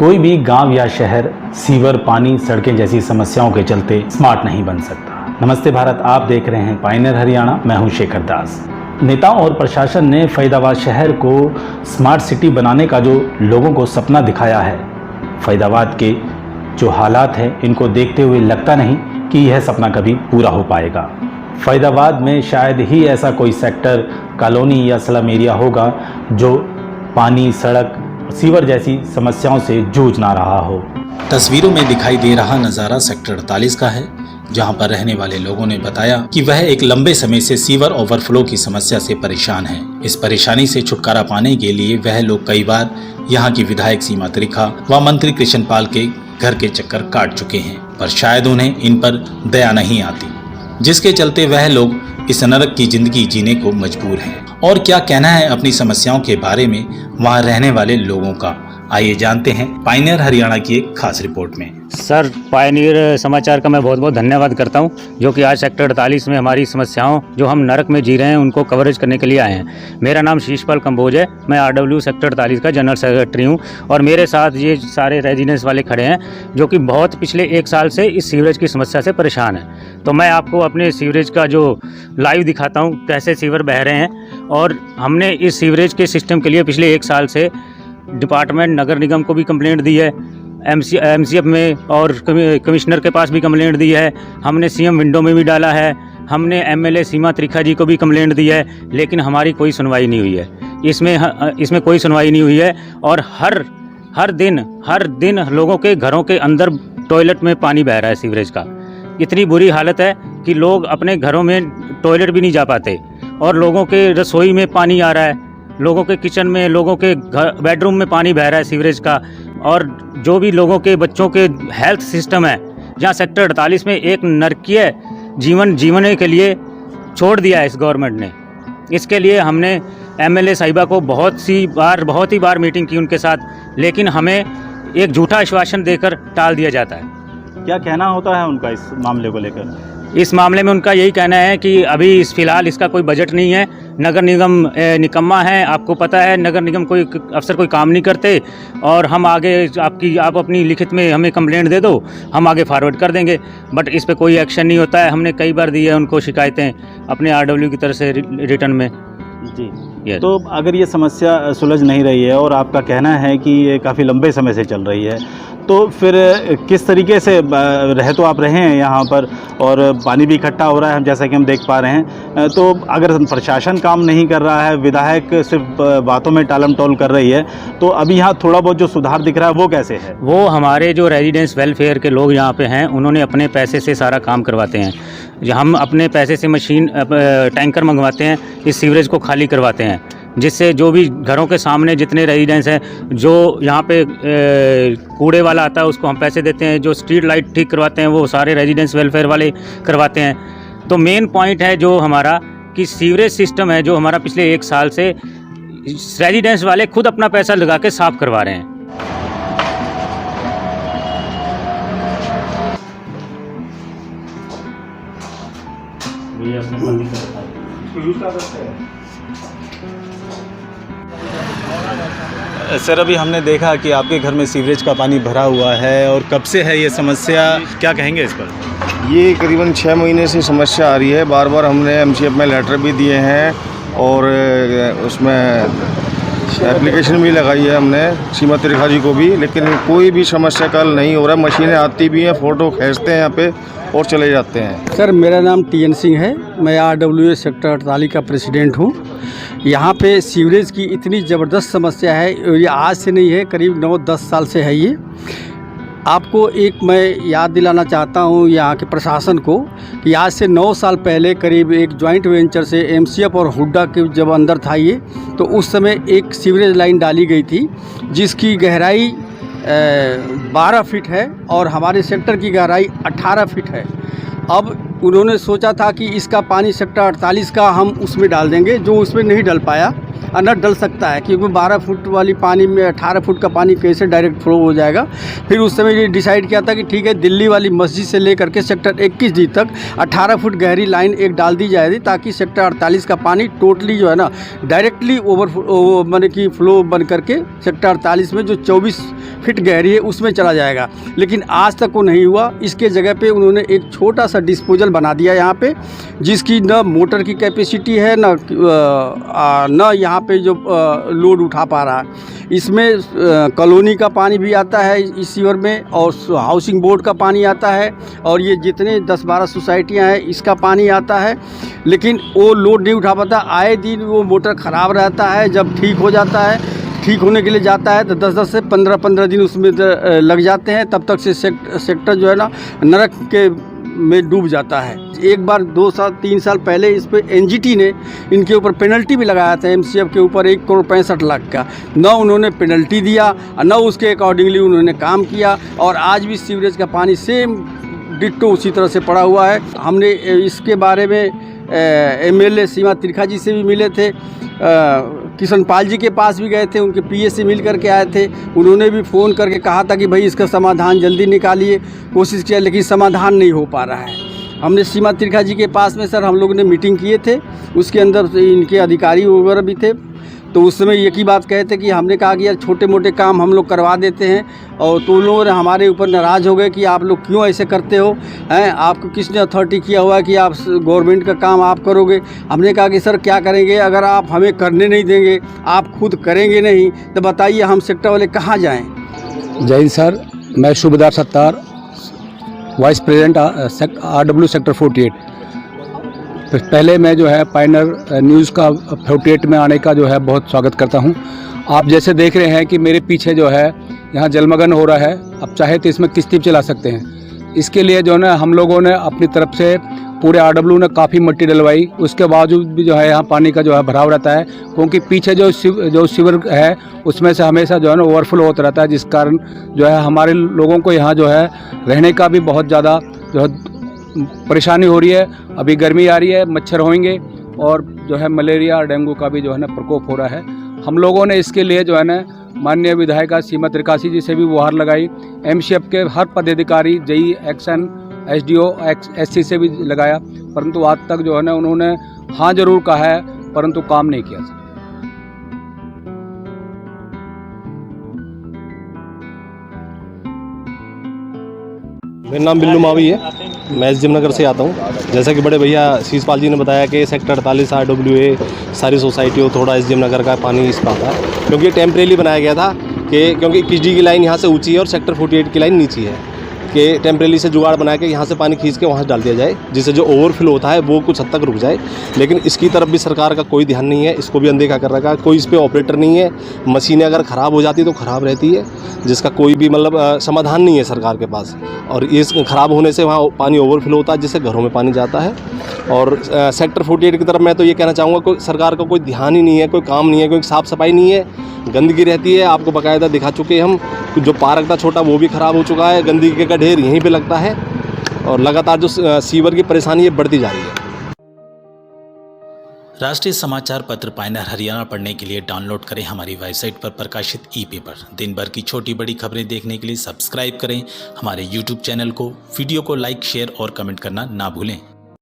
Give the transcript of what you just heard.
कोई भी गांव या शहर सीवर, पानी, सड़कें जैसी समस्याओं के चलते स्मार्ट नहीं बन सकता। नमस्ते भारत, आप देख रहे हैं पायनियर हरियाणा, मैं हूं शेखर दास। नेताओं और प्रशासन ने फरीदाबाद शहर को स्मार्ट सिटी बनाने का जो लोगों को सपना दिखाया है, फरीदाबाद के जो हालात हैं इनको देखते हुए लगता नहीं कि यह सपना कभी पूरा हो पाएगा। फरीदाबाद में शायद ही ऐसा कोई सेक्टर, कॉलोनी या स्लम एरिया होगा जो पानी, सड़क, सीवर जैसी समस्याओं से जूझ ना रहा हो। तस्वीरों में दिखाई दे रहा नज़ारा सेक्टर 48 का है, जहां पर रहने वाले लोगों ने बताया कि वह एक लंबे समय से सीवर ओवरफ्लो की समस्या से परेशान है। इस परेशानी से छुटकारा पाने के लिए वह लोग कई बार यहां की विधायक सीमा त्रिखा व मंत्री कृष्णपाल के घर के चक्कर काट चुके हैं, पर शायद उन्हें इन पर दया नहीं आती, जिसके चलते वह लोग इस नरक की जिंदगी जीने को मजबूर हैं। और क्या कहना है अपनी समस्याओं के बारे में वहां रहने वाले लोगों का, आइए जानते हैं पायनियर हरियाणा की एक खास रिपोर्ट में। सर, पायनियर समाचार का मैं बहुत बहुत धन्यवाद करता हूं, जो कि आज सेक्टर 48 में हमारी समस्याओं जो हम नरक में जी रहे हैं उनको कवरेज करने के लिए आए हैं। मेरा नाम शीशपाल कंबोज है, मैं RW सेक्टर 48 का जनरल सेक्रेटरी हूं और मेरे साथ ये सारे रेजिडेंस वाले खड़े हैं जो कि बहुत पिछले 1 साल से इस सीवरेज की समस्या से परेशान हैं। तो मैं आपको अपने सीवरेज का जो लाइव दिखाता हूँ, कैसे सीवर बह रहे हैं। और हमने इस सीवरेज के सिस्टम के लिए पिछले 1 साल से डिपार्टमेंट, नगर निगम को भी कंप्लेंट दी है, MCF में और कमिश्नर के पास भी कंप्लेंट दी है, हमने CM विंडो में भी डाला है, हमने MLA सीमा त्रिखा जी को भी कंप्लेंट दी है, लेकिन हमारी कोई सुनवाई नहीं हुई है। इसमें कोई सुनवाई नहीं हुई है। और हर दिन लोगों के घरों के अंदर टॉयलेट में पानी बह रहा है सीवरेज का। इतनी बुरी हालत है कि लोग अपने घरों में टॉयलेट भी नहीं जा पाते और लोगों के रसोई में पानी आ रहा है, लोगों के किचन में, लोगों के बेडरूम में पानी बह रहा है सीवरेज का। और जो भी लोगों के बच्चों के हेल्थ सिस्टम है, जहाँ सेक्टर 48 में एक नरकीय जीवन जीने के लिए छोड़ दिया है इस गवर्नमेंट ने। इसके लिए हमने MLA साहिबा को बहुत ही बार मीटिंग की उनके साथ, लेकिन हमें एक झूठा आश्वासन देकर टाल दिया जाता है। क्या कहना होता है उनका इस मामले को लेकर? इस मामले में उनका यही कहना है कि अभी फ़िलहाल इसका कोई बजट नहीं है, नगर निगम निकम्मा है, आपको पता है नगर निगम कोई अफसर कोई काम नहीं करते, और हम आगे आप अपनी लिखित में हमें कंप्लेंट दे दो, हम आगे फॉरवर्ड कर देंगे, बट इस पे कोई एक्शन नहीं होता है। हमने कई बार दी है उनको शिकायतें अपने RW की तरफ से रिटर्न में जी। तो अगर ये समस्या सुलझ नहीं रही है और आपका कहना है कि ये काफ़ी लंबे समय से चल रही है, तो फिर किस तरीके से रह तो आप रहे हैं यहाँ पर और पानी भी इकट्ठा हो रहा है, हम जैसा कि हम देख पा रहे हैं, तो अगर प्रशासन काम नहीं कर रहा है, विधायक सिर्फ बातों में टालम टोल कर रही है, तो अभी यहाँ थोड़ा बहुत जो सुधार दिख रहा है वो कैसे है? वो हमारे जो रेजिडेंस वेलफेयर के लोग यहाँ पे हैं, उन्होंने अपने पैसे से सारा काम करवाते हैं। हम अपने पैसे से टैंकर मंगवाते हैं, इस सीवरेज को खाली करवाते हैं, जिससे जो भी घरों के सामने जितने रेजिडेंस हैं, जो यहाँ पे कूड़े वाला आता है उसको हम पैसे देते हैं, जो स्ट्रीट लाइट ठीक करवाते हैं वो सारे रेजिडेंस वेलफेयर वाले करवाते हैं। तो मेन पॉइंट है जो हमारा कि सीवरेज सिस्टम है जो हमारा पिछले 1 साल से रेजिडेंस वाले खुद अपना पैसा लगा के साफ करवा रहे हैं। सर, अभी हमने देखा कि आपके घर में सीवरेज का पानी भरा हुआ है, और कब से है ये समस्या, क्या कहेंगे इस पर? ये करीबन 6 महीने से समस्या आ रही है। बार बार हमने MCF में लेटर भी दिए हैं और उसमें एप्लीकेशन भी लगाई है हमने सीमा त्रिखा जी को भी, लेकिन कोई भी समस्या का हल नहीं हो रहा है। मशीनें आती भी हैं, फ़ोटो खींचते हैं यहाँ पे और चले जाते हैं। सर, मेरा नाम TN सिंह है, मैं RW सेक्टर 48 का प्रेसिडेंट हूँ। यहाँ पे सीवरेज की इतनी ज़बरदस्त समस्या है, ये आज से नहीं है, करीब 9-10 साल से है ये। आपको एक मैं याद दिलाना चाहता हूँ यहाँ के प्रशासन को कि आज से 9 साल पहले करीब एक जॉइंट वेंचर से MCF और हुड्डा के जब अंदर था ये, तो उस समय एक सीवरेज लाइन डाली गई थी जिसकी गहराई 12 फीट है और हमारे सेक्टर की गहराई 18 फीट है। अब उन्होंने सोचा था कि इसका पानी सेक्टर 48 का हम उसमें डाल देंगे, जो उसमें नहीं डल पाया। न डल सकता है, क्योंकि 12 फुट वाली पानी में 18 फुट का पानी कैसे डायरेक्ट फ्लो हो जाएगा। फिर उस समय ये डिसाइड किया था कि ठीक है, दिल्ली वाली मस्जिद से लेकर के सेक्टर 21D तक 18 फुट गहरी लाइन एक डाल दी जाएगी, ताकि सेक्टर 48 का पानी टोटली जो है ना डायरेक्टली माने कि फ्लो बन करके सेक्टर 48 में जो 24 फीट गहरी है उसमें चला जाएगा। लेकिन आज तक वो नहीं हुआ। इसके जगह पे उन्होंने एक छोटा सा डिस्पोजल बना दिया यहाँ पे, जिसकी न मोटर की कैपेसिटी है न यहाँ पे जो लोड उठा पा रहा है। इसमें कॉलोनी का पानी भी आता है इस सीवर में, और हाउसिंग बोर्ड का पानी आता है, और ये जितने 10-12 सोसाइटियाँ हैं इसका पानी आता है, लेकिन वो लोड नहीं उठा पाता। आए दिन वो मोटर ख़राब रहता है। जब ठीक हो जाता है, ठीक होने के लिए जाता है तो 10-10 से 15-15 दिन उसमें लग जाते हैं। तब तक से सेक्टर जो है ना नरक के में डूब जाता है। एक बार 2-3 साल पहले इस पे एनजीटी ने इनके ऊपर पेनल्टी भी लगाया था, एमसीएफ के ऊपर 1,65,00,000 का। न उन्होंने पेनल्टी दिया, न उसके अकॉर्डिंगली उन्होंने काम किया, और आज भी सीवरेज का पानी सेम डिट्टो उसी तरह से पड़ा हुआ है। हमने इसके बारे में एमएलए सीमा त्रिखा जी से भी मिले थे, किशन पाल जी के पास भी गए थे, उनके पीए से मिल करके आए थे। उन्होंने भी फ़ोन करके कहा था कि भाई इसका समाधान जल्दी निकालिए, कोशिश किया, लेकिन समाधान नहीं हो पा रहा है। हमने सीमा त्रिखा जी के पास में सर हम लोगों ने मीटिंग किए थे, उसके अंदर इनके अधिकारी वगैरह भी थे। तो उस समय एक ही बात कहे थे कि हमने कहा कि यार छोटे मोटे काम हम लोग करवा देते हैं, और तो उन लोगों ने हमारे ऊपर नाराज़ हो गए कि आप लोग क्यों ऐसे करते हो, हैं आपको किसने अथॉरिटी किया हुआ है कि आप गवर्नमेंट का काम आप करोगे। हमने कहा कि सर क्या करेंगे, अगर आप हमें करने नहीं देंगे, आप खुद करेंगे नहीं, तो बताइए हम सेक्टर वाले कहाँ जाएँ। जय हिंद सर, मैं Shubhdar Sattar, vice president RW sector 48। पहले मैं जो है पायनर न्यूज़ का 48 में आने का जो है बहुत स्वागत करता हूं। आप जैसे देख रहे हैं कि मेरे पीछे जो है यहाँ जलमग्न हो रहा है। अब चाहे तो इसमें किश्ती भी चला सकते हैं। इसके लिए जो है ना हम लोगों ने अपनी तरफ से पूरे RW ने काफ़ी मिट्टी डलवाई। उसके बावजूद भी जो है यहाँ पानी का जो है भराव रहता है, क्योंकि पीछे जो सीवर है उसमें से हमेशा जो है ना ओवरफ्लो होता रहता है, जिस कारण जो है हमारे लोगों को यहाँ जो है रहने का भी बहुत ज़्यादा जो है परेशानी हो रही है। अभी गर्मी आ रही है, मच्छर होंगे, और जो है मलेरिया और डेंगू का भी जो है ना प्रकोप हो रहा है। हम लोगों ने इसके लिए जो है ना माननीय विधायिका सीमा त्रिकासी जी से भी गुहार लगाई, एमसीएफ के हर पदाधिकारी, जेई, एक्शन, एसडीओ, एससी से भी लगाया, परंतु आज तक जो है ना उन्होंने हाँ जरूर कहा है, परंतु काम नहीं किया। मेरा नाम बिल्लू मावी है, मैं एसडीएम नगर से आता हूँ। जैसा कि बड़े भैया शीशपाल जी ने बताया कि सेक्टर 48 RWA सारी सोसाइटियों थोड़ा एसडीएम नगर का पानी इस पर आता है, क्योंकि ये टेम्परेरी बनाया गया था कि क्योंकि 21D की लाइन यहाँ से ऊंची है और सेक्टर 48 की लाइन नीची है, कि टेम्परेरी से जुगाड़ बना के यहाँ से पानी खींच के वहाँ डाल दिया जाए, जिससे जो ओवरफ्लो होता है वो कुछ हद तक रुक जाए। लेकिन इसकी तरफ भी सरकार का कोई ध्यान नहीं है, इसको भी अनदेखा कर रखा है। कोई इस पर ऑपरेटर नहीं है, मशीनें अगर ख़राब हो जाती तो ख़राब रहती है, जिसका कोई भी मतलब समाधान नहीं है सरकार के पास। और इस ख़राब होने से वहाँ पानी ओवरफ्लो होता है, जिससे घरों में पानी जाता है। और सेक्टर 48 की तरफ मैं तो ये कहना चाहूँगा, कोई सरकार का कोई ध्यान ही नहीं है, कोई काम नहीं है, कोई साफ़ सफाई नहीं है, गंदगी रहती है। आपको बाकायदा दिखा चुके हैं हम, जो पार्क था छोटा वो भी ख़राब हो चुका है, गंदगी का ढेर यहीं पे लगता है, और लगातार जो सीवर की परेशानी है बढ़ती जा रही है। राष्ट्रीय समाचार पत्र पायनर हरियाणा पढ़ने के लिए डाउनलोड करें हमारी वेबसाइट पर प्रकाशित ई-पेपर। दिन भर की छोटी बड़ी खबरें देखने के लिए सब्सक्राइब करें हमारे YouTube चैनल को। वीडियो को लाइक, शेयर और कमेंट करना ना भूलें।